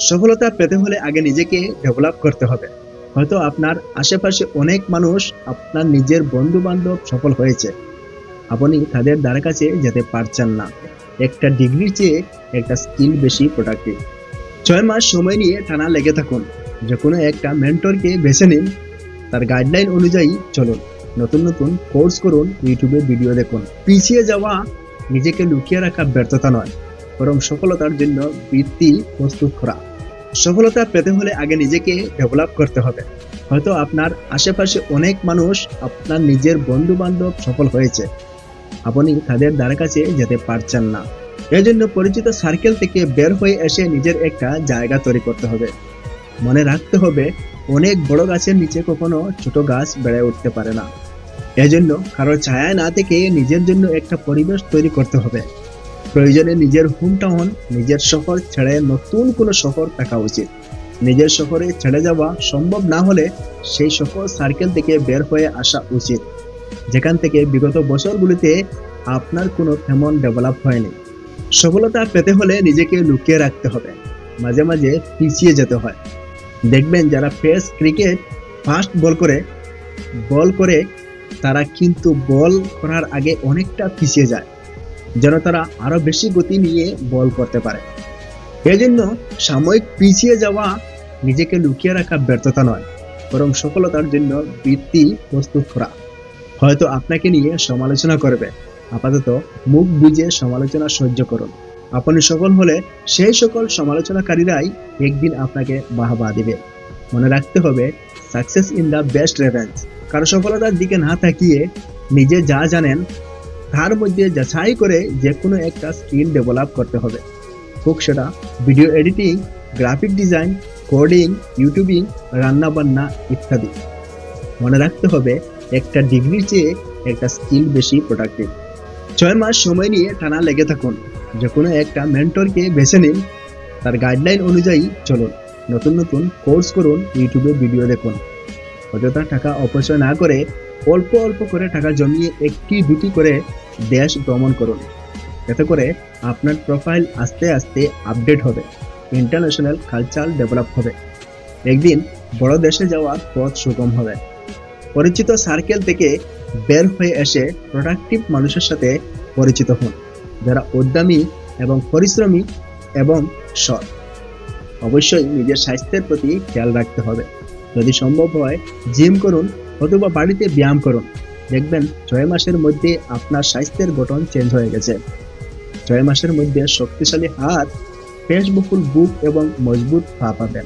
সফলতা পেতে হলে আগে নিজেকে ডেভেলপ করতে হবে। হয়তো আপনার আশেপাশে অনেক মানুষ, আপনার নিজের বন্ধু বান্ধব সফল হয়েছে, আপনি তাদের দ্বারা কাছে যেতে পারছেন না। একটা ডিগ্রির চেয়ে একটা স্কিল বেশি প্রোডাক্টিভ। 6 মাস সময় নিয়ে টানা লেগে থাকুন, যে কোনো একটা মেন্টরকে বেছে নিন, তার গাইডলাইন অনুযায়ী চলুন, নতুন নতুন কোর্স করুন, ইউটিউবে ভিডিও দেখুন। পিছিয়ে যাওয়া নিজেকে লুকিয়ে রাখা ব্যর্থতা নয়, বরং সফলতার জন্য বৃত্তি প্রস্তুত করা। সফলতা পেতে হলে আগে নিজেকে ডেভেলপ করতে হবে। হয়তো আপনার আশেপাশে অনেক মানুষ, আপনার নিজের বন্ধু বান্ধব সফল হয়েছে, আপনি তাদের দ্বারা কাছে যেতে পারছেন না। এজন্য পরিচিত সার্কেল থেকে বের হয়ে এসে নিজের একটা জায়গা তৈরি করতে হবে। মনে রাখতে হবে, অনেক বড় গাছের নিচে কখনো ছোট গাছ বেড়ে উঠতে পারে না। এজন্য কারো ছায়ায় না থেকে নিজের জন্য একটা পরিবেশ তৈরি করতে হবে। প্রয়োজনে নিজের হোম টাউন, নিজের শহর ছেড়ে নতুন কোনো শহর থাকা উচিত। নিজের শহরে ছেড়ে যাওয়া সম্ভব না হলে সেই সকল সার্কেল থেকে বের হয়ে আসা উচিত, যেখান থেকে বিগত বছরগুলিতে আপনার কোনো তেমন ডেভেলপ হয়নি। সফলতা পেতে হলে নিজেকে লুকিয়ে রাখতে হবে, মাঝে মাঝে পিছিয়ে যেতে হয়। দেখবেন যারা ফেস ক্রিকেট ফাস্ট বল করে তারা কিন্তু বল করার আগে অনেকটা পিছিয়ে যায়, যেন তারা আরো বেশি গতি নিয়ে বল করতে পারে। এজন্য সাময়িক পিছিয়ে যাওয়া নিজেকে লুকিয়ে রাখা ব্যর্থতা নয়, বরং সফলতার জন্য বৃত্তি প্রস্তুত করা। হয়তো আপনাকে নিয়ে সমালোচনা করবে, আপাতত মুখ বুজে সমালোচনা সহ্য করুন। আপনি সফল হলে সেই সকল সমালোচনাকারীরাই একদিন আপনাকে বাহবা দিবে। মনে রাখতে হবে, success in the best revenge. কারো সফলতার দিকে না তাকিয়ে নিজে যা জানেন তার মধ্যে যাচাই করে যে কোনো একটা স্কিল ডেভেলপ করতে হবে। হোক সেটা video editing, graphic design, coding, YouTubing, রান্না বান্না ইত্যাদি। মনে রাখতে হবে, একটা ডিগ্রির চেয়ে একটা স্কিল বেশি প্রোডাক্টিভ। 6 মাস সময় নিয়ে টানা লেগে থাকুন, যে কোনো একটা মেন্টরকে বেছে নিন, তার গাইডলাইন অনুযায়ী চলুন, নতুন নতুন কোর্স করুন, ইউটিউবে ভিডিও দেখুন। অযথা টাকা অপচয় না করে অল্প অল্প করে টাকা জমিয়ে একটি দুটি করে দেশ ভ্রমণ করুন। এতে করে আপনার প্রোফাইল আস্তে আস্তে আপডেট হবে, ইন্টারন্যাশনাল কালচার ডেভেলপ হবে, একদিন বড় দেশে যাওয়ার পথ সুগম হবে। পরিচিত সার্কেল থেকে বের হয়ে এসে প্রোডাক্টিভ মানুষের সাথে পরিচিত হন, যারা উদ্যমী এবং পরিশ্রমী এবং সৎ। অবশ্যই নিজের স্বাস্থ্যের প্রতি খেয়াল রাখতে হবে। যদি সম্ভব হয় জিম করুন অথবা বাড়িতে ব্যায়াম করুন। দেখবেন 6 মাসের মধ্যে আপনার স্বাস্থ্যের গঠন চেঞ্জ হয়ে গেছে। 6 মাসের মধ্যে শক্তিশালী হাত, পেশবহুল বুক এবং মজবুত পা পাবেন।